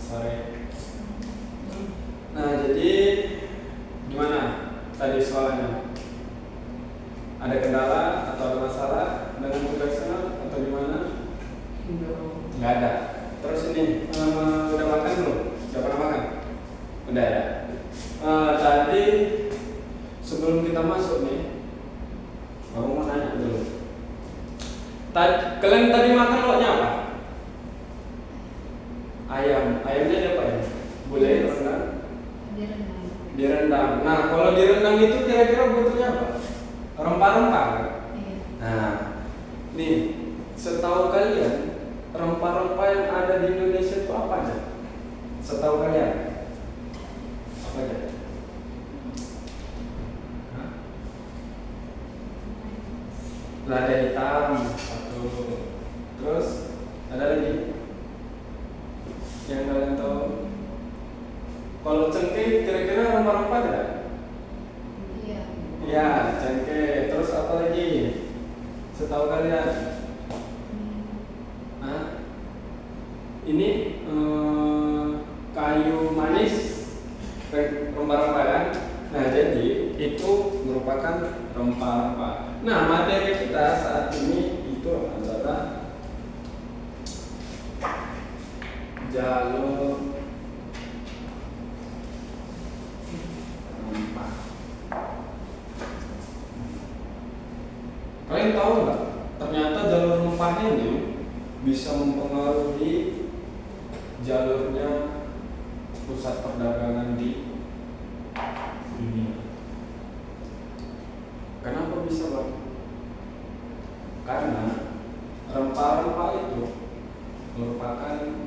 sore. Nah, jadi gimana tadi soalnya? Ada kendala atau ada masalah dengan motivasional atau gimana? Nggak ada. Terus ini udah makan belum? Udah pernah makan? Udah ya. Tadi sebelum kita masuk nih, aku mau nanya dulu. Kalian tadi makan lauknya apa? Ayam. Ayamnya ada apa ya? Boleh rendang? Direndang. Nah, kalau direndang itu kira-kira butuhnya apa? Rempah-rempah kan? Iya. Nah, nih, setahu kalian rempah-rempah yang ada di Indonesia itu apa aja? Setahu kalian? Apa aja? Hah? Lada hitam satu. Terus ada lagi? Yang kalian tahu? Kalau cengkeh kira-kira rempah-rempah tidak? Iya. Ya, cengkeh. Terus apa lagi? Setahu kalian? Hah? Ini kayu manis, rempah-rempah kan? Nah, jadi itu merupakan rempah-rempah. Nah, materi kita saat ini itu adalah jalur rempah. Kalian tahu nggak? Ternyata jalur rempah ini bisa mempengaruhi jalurnya pusat perdagangan di dunia. Kenapa bisa, Bang? Karena rempah-rempah itu merupakan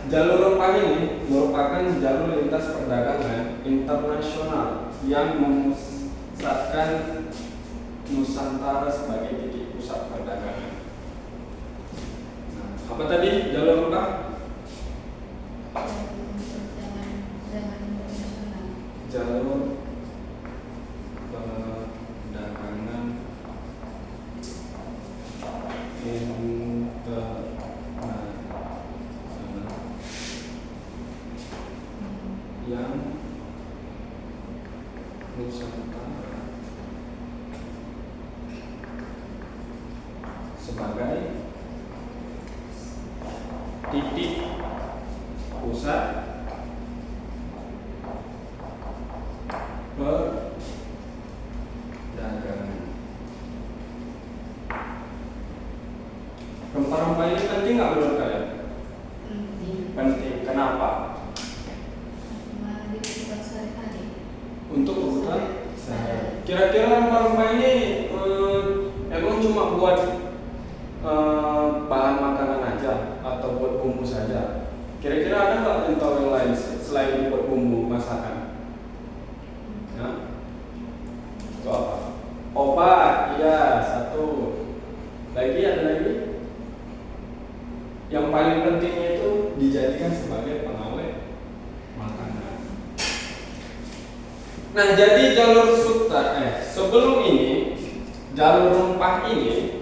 jalur rempah ini merupakan jalur lintas perdagangan internasional yang memusatkan Nusantara sebagai titik pusat perdagangan. Nah, apa tadi jalur rempah? Jalur perdagangan internasional yang Nusantara sebagai titik pusat perdagangan. Rempah-rempah ini penting nggak menurut kalian? Penting. Kenapa? Untuk kebutuhan sehari. Kira-kira rempah-rempah ini emang cuma buat bahan makanan aja atau buat bumbu saja? Kira-kira ada nggak yang tahu yang lain selain buat bumbu masakan? Nah, itu apa? Obat, iya satu. Lagi ada lagi? Yang paling pentingnya itu dijadikan sebagai pengawet makanan. Nah, jadi jalur sutra sebelum ini jalur rempah ini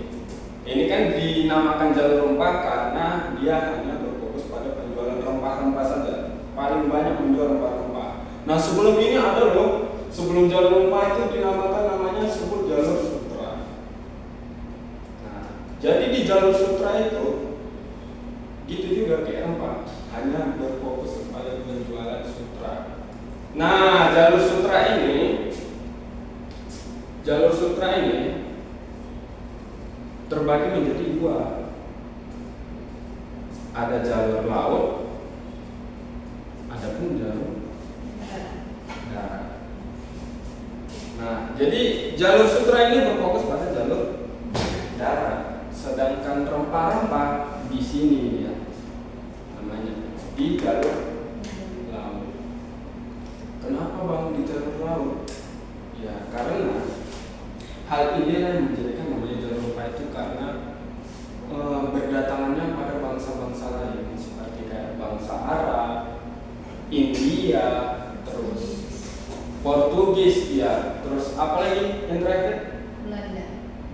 kan dinamakan jalur rempah karena dia hanya berfokus pada penjualan rempah-rempah saja. Paling banyak menjual rempah-rempah. Nah, sebelum ini ada loh, sebelum jalur rempah itu dinamakan namanya sebut jalur sutra. Nah, jadi di jalur sutra itu gitu juga kayak rempah, hanya berfokus pada penjualan sutra. Nah, jalur sutra ini terbagi menjadi dua. Ada jalur laut, ada pun jalur darat. Nah, jadi jalur sutra ini berfokus pada jalur darat, sedangkan rempah-rempah di sini ya namanya di jalur laut. Kenapa, Bang, di jalur laut? Ya, karena hal inilah yang menjadikan namanya jalur rempah itu karena berdatangannya pada bangsa-bangsa lain seperti kayak bangsa Arab, India, terus Portugis, ya, terus apa lagi yang terakhir? Belanda.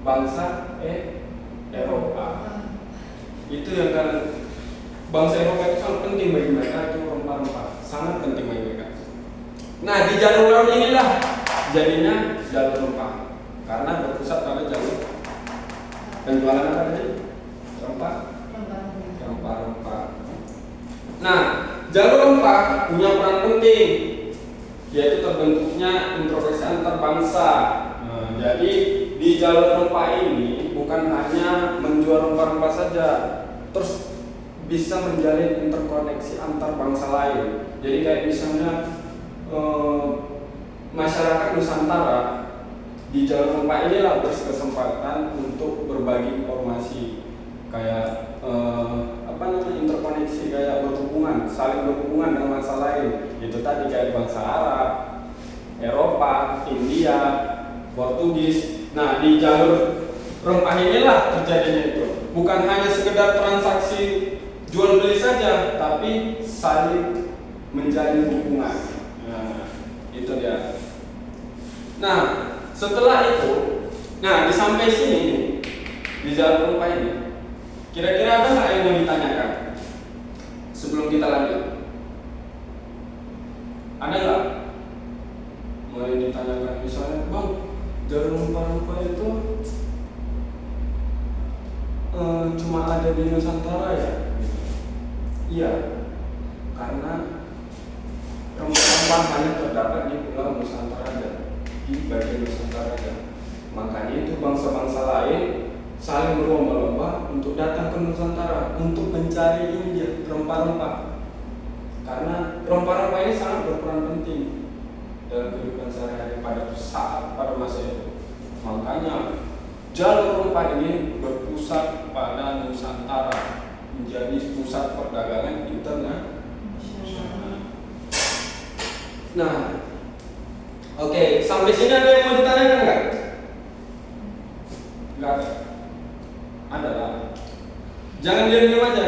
Bangsa Eropa. Itu yang kan bangsa Eropa itu sangat penting bagi mereka, itu rempah-rempah sangat penting bagi mereka. Nah, di jalur laut inilah jadinya jalur rempah karena berpusat pada jalur penjualan apa tadi? Rempah. Rempah-rempah. Nah, jalur rempah punya peran penting, yaitu terbentuknya introversi antar bangsa. Nah, jadi di jalur rempah ini bukan hanya menjual rempah-rempah saja, terus bisa menjalin interkoneksi antar bangsa lain. Jadi kayak misalnya masyarakat Nusantara di jalur rempah inilah berkesempatan untuk berbagi informasi, kayak interkoneksi, kayak berhubungan, saling berhubungan dengan bangsa lain. Itu tadi kayak bangsa Arab, Eropa, India, Portugis. Nah, di jalur rempah inilah terjadinya itu. Bukan hanya sekedar transaksi jual beli saja, tapi saling menjalin hubungan. Nah, itu dia. Nah, setelah itu, di sampai sini di jalur rempah ini, kira-kira ada nggak yang mau ditanyakan sebelum kita lanjut? Ada nggak mau yang ditanyakan? Misalnya, bang, jalur rempah-rempah itu cuma ada di Nusantara ya? Iya, karena rempah hanya terdapat di Pulau Nusantara aja, di bagian Nusantara aja. Makanya itu bangsa-bangsa lain saling berlomba-lomba untuk datang ke Nusantara untuk mencari ini dia, rempah-rempah. Karena rempah-rempah ini sangat berperan penting dalam kehidupan sehari-hari pada masa itu. Makanya jalur rempah ini berpusat pada Nusantara, menjadi pusat perdagangan internasional. Nah, oke, sampai sini ada yang mau ditanyakan nggak? Nggak ada lah. Jangan diam-diam aja,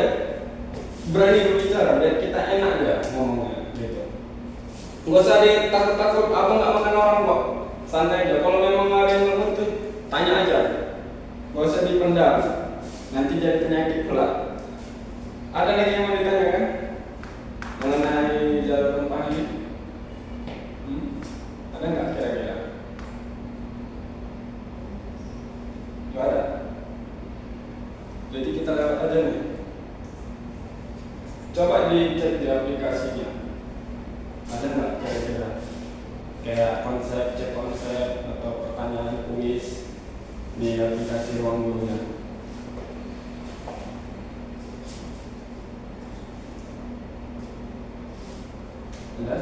berani berbicara, biar kita enak ya ngomongnya, gitu. Nggak usah ditakut-takut, abang nggak makan orang kok, santai aja. Kalau memang ada yang ngomong tuh, tanya aja, nggak usah dipendam, nanti jadi penyakit pula. Ada lagi yang mau ditanyakan mengenai jalur rempah ini? Ada nggak kira-kira? Nggak ada. Jadi kita lewat aja nih. Coba dicek di aplikasinya. Ada nggak kira-kira? Kayak konsep, cek konsep atau pertanyaan kuis di aplikasi Ruang Gurunya. Ada?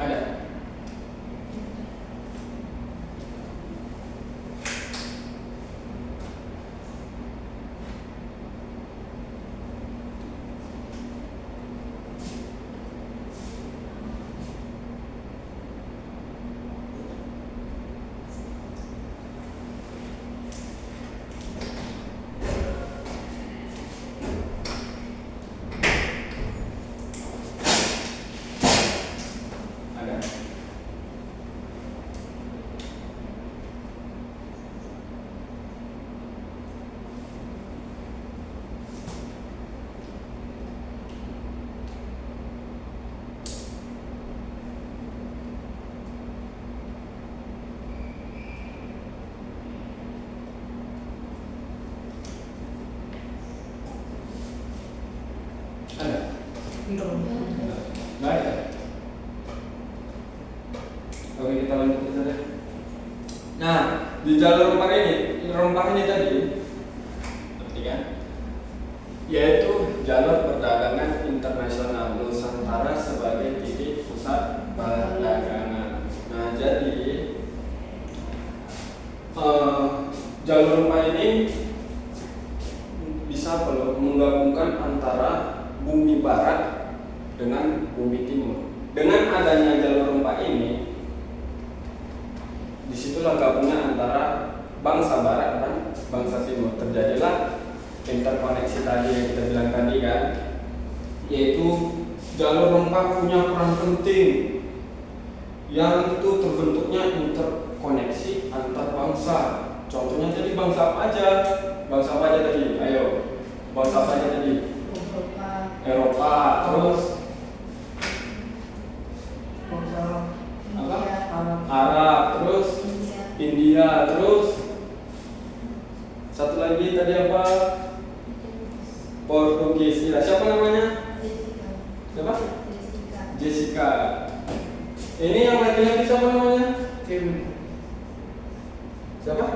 Ada? Nggak ada. Oke, kita lanjut saja. Nah, di jalur rempah ini tadi, perhatikan, yaitu jalur perdagangan internasional Nusantara sebagai titik pusat perdagangan. Nah, jadi jalur rempah ini bisa menggabungkan antara bumi barat dengan bumi timur. Dengan adanya jalur rempah ini, disitulah gabungan antara bangsa barat dan bangsa timur. Terjadilah interkoneksi tadi yang kita bilang tadi kan, yaitu jalur rempah punya peran penting yang itu terbentuknya interkoneksi antar bangsa. Contohnya tadi bangsa apa aja? Bangsa apa aja tadi? Ayo, bangsa apa aja tadi? Eropa, terus apa? Arab, terus India, terus satu lagi tadi apa? Portugis. Ya, siapa namanya? Siapa? Jessica. Ini yang laki-laki siapa namanya? Kevin. Siapa?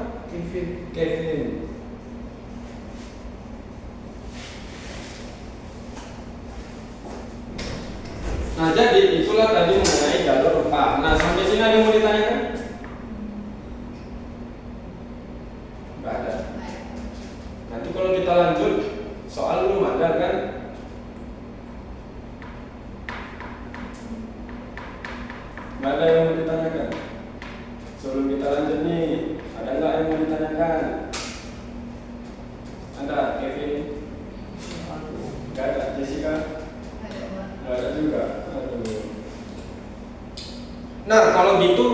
Kevin. Nah, jadi itulah tadi mengenai jalur rempah. Nah, sampai sini ada yang mau ditanyakan? Enggak ada. Nanti kalau kita lanjut, soal belum ada kan? Enggak ada yang mau ditanyakan? Sebelum kita lanjut nih, ada nggak yang mau ditanyakan? Ada, Kevin? Enggak ada, Jessica? Enggak ada juga. Aduh. Nah, kalau gitu,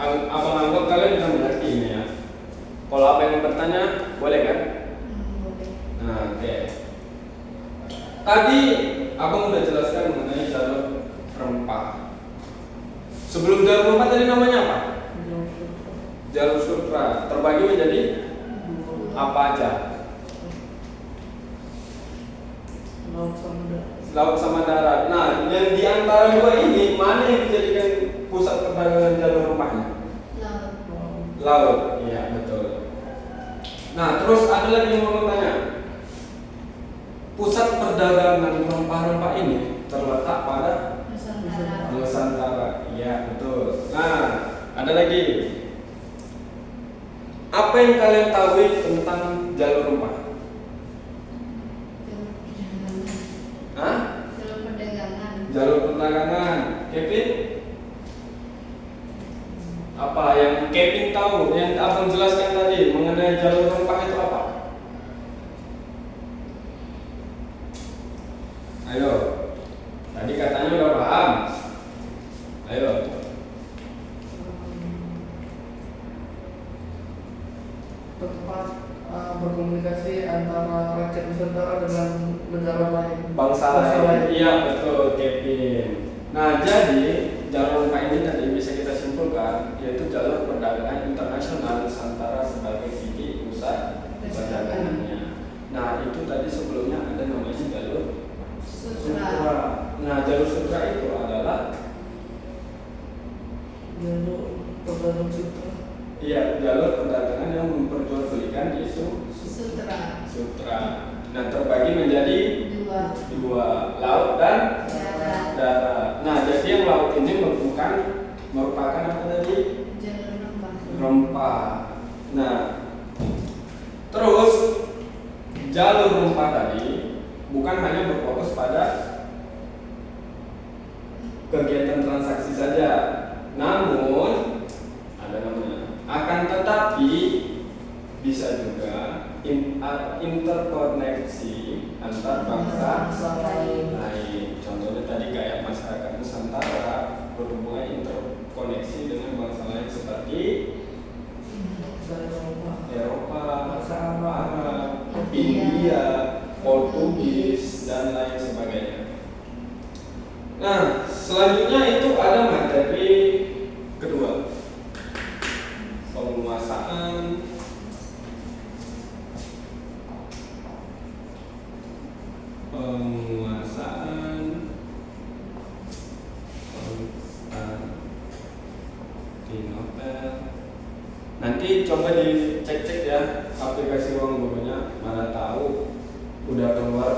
abang anggap kalian sudah mengerti ini ya. Kalau apa yang bertanya, boleh kan? Nah, oke. Tadi abang udah jelaskan mengenai jalur rempah. Sebelum jalur rempah tadi namanya apa? Jalur sutra. Terbagi menjadi apa aja? Laut sama darat. Nah, yang di antara dua ini mana yang dijadikan pusat perdagangan jalur rempahnya? Laut. Iya, betul. Nah, terus ada lagi yang mau tanya. Pusat perdagangan rempah-rempah ini terletak pada Nusantara. Iya, betul. Nah, ada lagi. Apa yang kalian tahu tentang jalur rempah? Hah? Jalur perdagangan. Kevin? Apa yang Kevin tahu? Yang abang jelaskan tadi mengenai jalur rempah itu apa? Ayo. Tadi katanya udah paham. Ayo. Tempat berkomunikasi antara rakyat Nusantara dengan negara lain. Bangsa lain. Iya, betul, Kevin. Nah, jadi jalur rempah ini tadi bisa kita simpulkan yaitu jalur perdagangan internasional Nusantara sebagai titik pusat perdagangannya. Nah, itu tadi sebelumnya ada namanya jalur sutra. Nah, jalur sutra itu adalah Jalur perdagangan sutra. iya, jalur perdagangan yang memperjualbelikan isu Sutra. sutra. Nah, terbagi menjadi dua, laut dan darat. Nah, jadi yang laut ini merupakan apa tadi? Rempah. Nah, terus jalur rempah tadi bukan hanya berfokus pada kegiatan transaksi saja, namun ada namanya. Akan tetapi bisa juga interkoneksi antar bangsa lain. Contohnya tadi kayak masyarakat Nusantara berhubungan interkoneksi dengan bangsa lain seperti Eropa, Arab, India, Portugis dan lain sebagainya. Nah, selanjutnya itu ada materi kedua, penguasaan Konstantinopel. Nanti coba dicek-cek ya aplikasi Ruang Gurunya, mana tahu udah keluar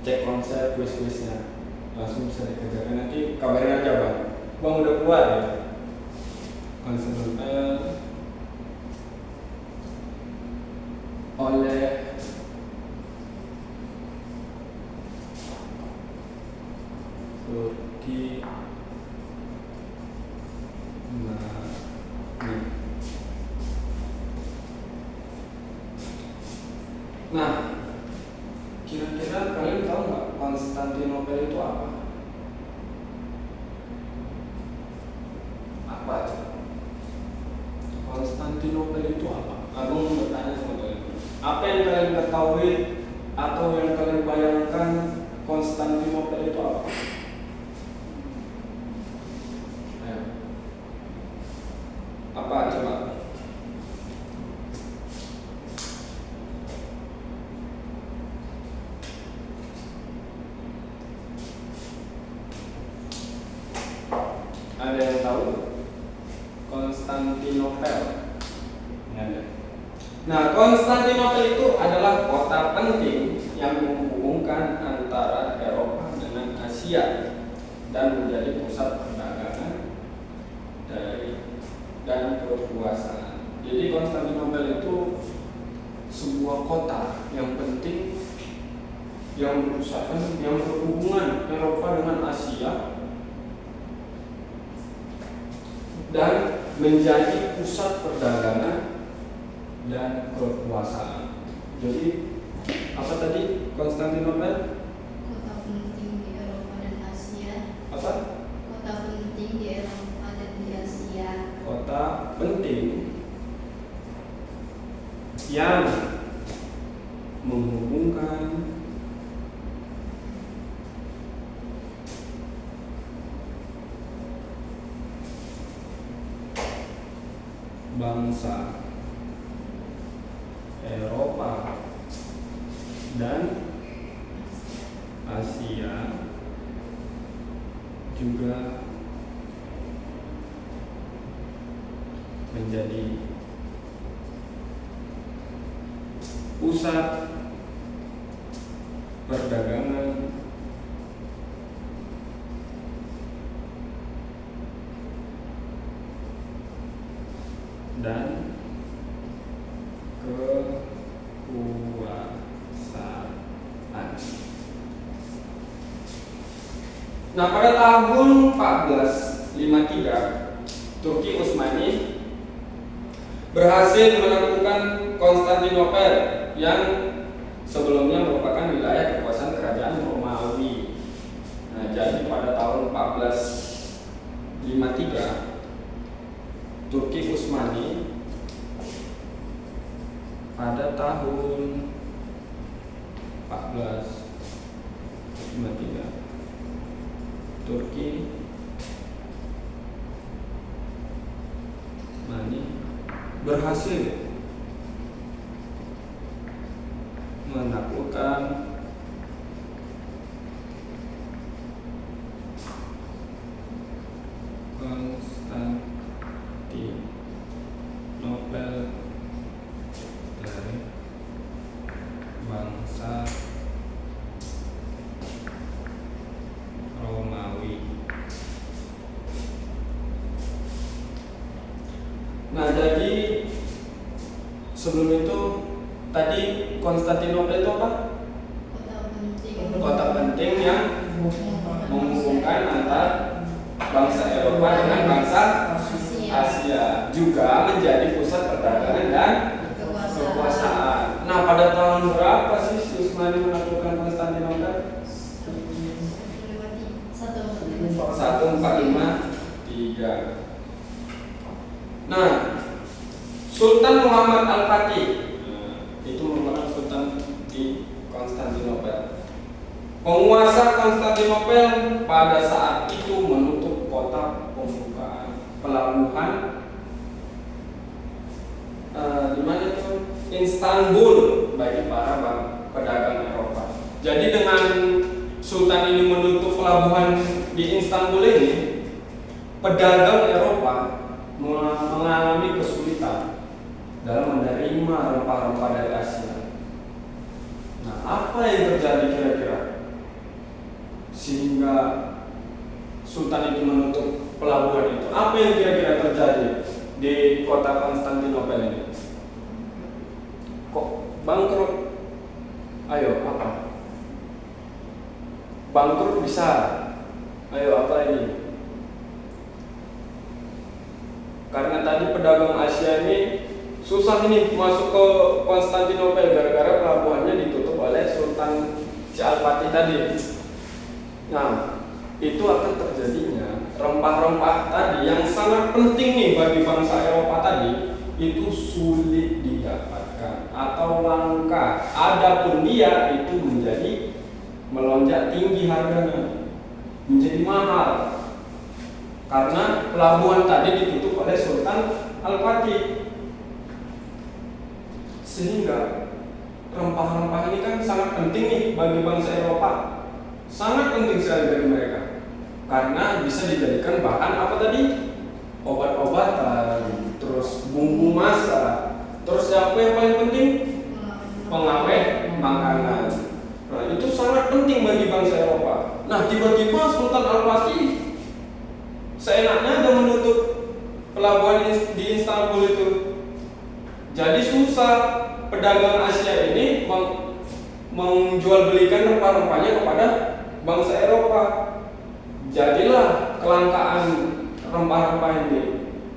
cek konsep kuis-kuisnya, langsung bisa dikerjakan. Nanti kabarin aja bang udah keluar ya Konstantinopel oleh Nih. Nah, kira-kira kalian tahu nggak Konstantinopel itu apa? Apa aja? Konstantinopel itu apa? Aku mau bertanya sama kalian. Apa yang kalian ketahui atau yang kalian bayangkan Konstantinopel itu apa? Ayo. Apa coba? Ada yang tahu? Konstantinopel. Nggak ada. Nah, Konstantinopel itu adalah kota penting yang menghubungkan antara Eropa dengan Asia dan menjadi pusat perdagangan dan kekuasaan. Jadi Konstantinopel itu sebuah kota yang penting yang berhubungan Eropa dengan Asia dan menjadi pusat perdagangan dan kekuasaan. Jadi apa tadi Konstantinopel? Kota penting di Eropa dan Asia. Apa? Kota penting di Eropa dan di Asia. Kota penting yang menghubungkan bangsa Eropa dan Asia, juga menjadi pusat perdagangan dan kekuasaan. Nah, pada tahun 1453 Turki Utsmani berhasil menaklukkan Konstantinopel yang sebelumnya merupakan wilayah kekuasaan kerajaan Romawi. Nah, jadi pada tahun 1453 Turki Utsmani pada tahun 1453 Turki berhasil menaklukkan Konstantinopel dari bangsa Romawi. Nah, jadi sebelum itu tadi Konstantinopel itu apa? Kota penting yang menghubungkan antara bangsa Eropa dengan bangsa Asia, juga menjadi pusat perdagangan dan kekuasaan. Nah, pada tahun berapa sih Utsmani menaklukkan Konstantinopel? 1453. Nah, Sultan Muhammad Al-Fatih itu merupakan sultan di Konstantinopel. Penguasa Konstantinopel pada saat itu menutup kota pembukaan pelabuhan di mana itu? Istanbul bagi para pedagang Eropa. Jadi dengan sultan ini menutup pelabuhan di Istanbul ini, pedagang Eropa mengalami kesulitan dalam menerima rempah-rempah dari Asia. Nah, apa yang terjadi kira-kira sehingga sultan itu menutup pelabuhan itu? Apa yang kira-kira terjadi di kota Konstantinopel ini? Kok bangkrut? Ayo, apa? Bangkrut bisa. Ayo, apa ini? Karena tadi pedagang Asia ini susah ini masuk ke Konstantinopel gara-gara pelabuhannya ditutup oleh Sultan si Al-Fatih tadi. Nah, itu akan terjadinya rempah-rempah tadi yang sangat penting nih bagi bangsa Eropa tadi itu sulit didapatkan atau langka. Adapun dia itu menjadi melonjak tinggi harganya, menjadi mahal karena pelabuhan tadi ditutup oleh Sultan Al-Fatih. Sehingga rempah-rempah ini kan sangat penting nih bagi bangsa Eropa, sangat penting sekali bagi mereka karena bisa dijadikan bahan apa tadi, obat-obatan, terus bumbu masak, terus apa yang paling penting, pengawet makanan. Nah, itu sangat penting bagi bangsa Eropa. Nah, tiba-tiba Sultan Al-Fatih seenaknya ada menutup pelabuhan di Istanbul itu. Jadi susah pedagang Asia ini menjual belikan rempah-rempahnya kepada bangsa Eropa. Jadilah kelangkaan rempah-rempah ini.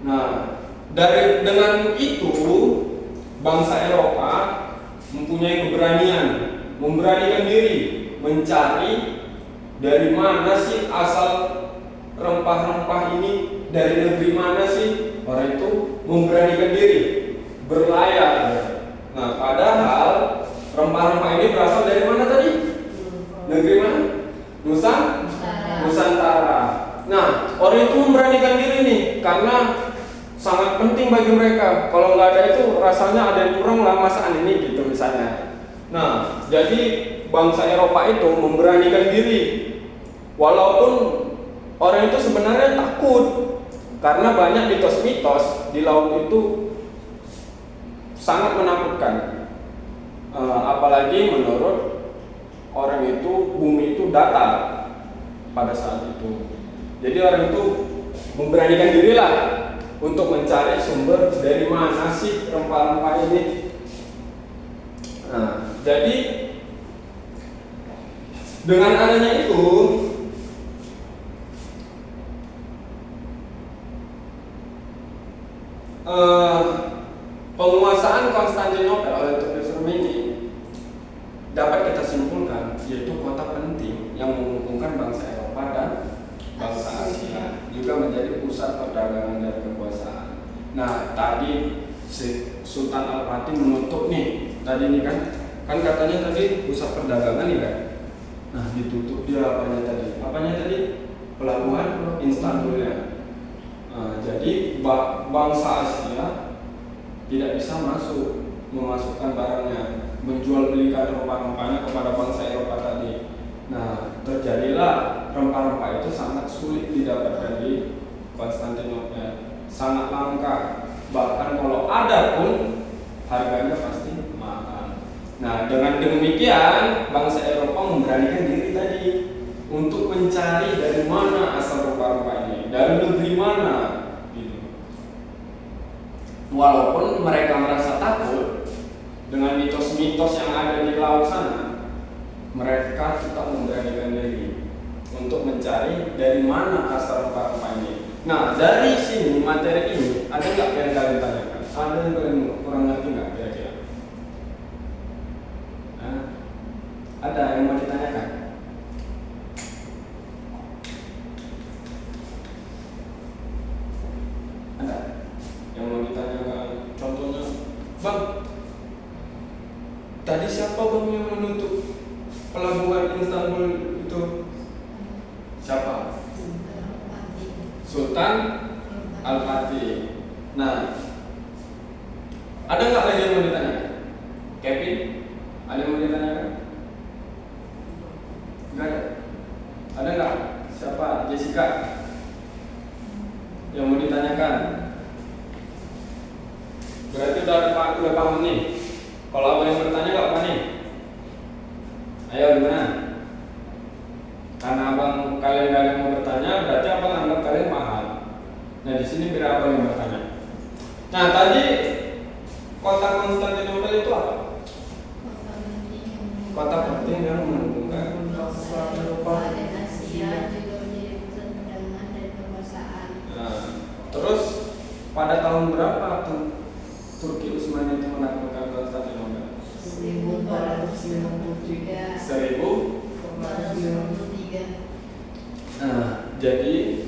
Nah, dengan itu bangsa Eropa mempunyai keberanian, memberanikan diri mencari dari mana sih asal rempah-rempah ini, dari negeri mana sih. Orang itu memberanikan diri berlayar. Nah, padahal rempah-rempah ini berasal dari mana tadi? Negeri mana? Nusantara. Nah, orang itu memberanikan diri nih karena sangat penting bagi mereka. Kalau nggak ada itu rasanya ada yang kurang lah masakan ini gitu misalnya. Nah, jadi bangsa Eropa itu memberanikan diri walaupun orang itu sebenarnya takut karena banyak mitos-mitos di laut itu sangat menakutkan. Apalagi menurut orang itu bumi itu datar pada saat itu. Jadi orang itu memberanikan diri lah untuk mencari sumber dari mana sih rempah-rempah ini. Nah, jadi dengan adanya itu penguasaan Konstantinopel oleh Turki ini dapat kita simpulkan yaitu kota penting yang menghubungkan bangsa Eropa dan bangsa Asia, juga menjadi pusat perdagangan dan kekuasaan. Nah, tadi Sultan Al-Fatih menutup nih, tadi nih kan katanya tadi pusat perdagangan nih kan. Nah, ditutup dia apanya tadi? Pelabuhan Istanbul ya. Nah, jadi bangsa Asia tidak bisa memasukkan barangnya, menjual belikan rempah-rempahnya kepada bangsa Eropa tadi. Nah, terjadilah rempah-rempah itu sangat sulit didapatkan di Konstantinopel, sangat langka. Bahkan kalau ada pun harganya pasti mahal. Nah, dengan demikian bangsa Eropa memberanikan diri tadi untuk mencari dari mana asal rempah-rempah ini, dari negeri mana, gitu. Walaupun mereka merasa takut dengan mitos-mitos yang ada di laut sana, mereka tetap memberanikan diri untuk mencari dari mana asal rempah-rempah ini. Nah, dari sini materi ini ada nggak yang kalian tanyakan? Ada yang kalian kurang ngerti nggak kira-kira? Nah, ada yang mau ditanyakan? Ada yang mau ditanyakan? Contohnya, Bang, tadi siapa bang yang menutup pelabuhan Istanbul itu? Siapa? Sultan Al-Fatih. Nah, ada nggak lagi yang mau ditanyakan? Kevin, ada yang mau ditanyakan? Nggak ada. Ada nggak? Siapa? Jessica yang mau ditanyakan? Berarti udah paham nih. Kalau abang yang bertanya nggak apa nih? Ayo gimana? Karena abang kalian mau bertanya, berarti abang anggap kalian paham. Nah, di sini biar abang yang bertanya. Nah, tadi kota Konstantinopel itu apa? Kota penting yang menghubungkan bangsa Eropa dan Asia, juga menjadi pusat perdagangan dan kekuasaan. Nah, terus pada tahun tahun berapa Turki Utsmani itu menaklukkan Konstantinopel? 1453. 1453. Nah, jadi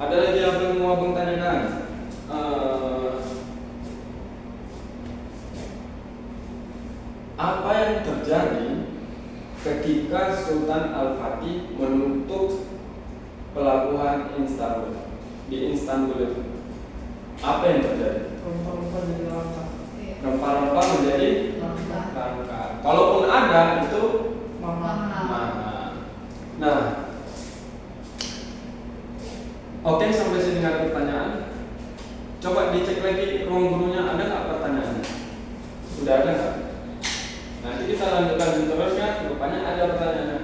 ada lagi apa yang mau abang tanyakan? Apa yang terjadi ketika Sultan Al-Fatih menutup pelabuhan Istanbul di Istanbul itu? Apa yang terjadi? Rempah-rempah jadi langka. Rempah-rempah menjadi langka. Kalaupun ada itu Mahal. mahal. Nah, oke, sampai sini nggak ada pertanyaan. Coba dicek lagi ruang gurunya, ada nggak pertanyaannya? Sudah ada nggak? Nanti kita lanjutkan terus ya. Rupanya ada pertanyaan.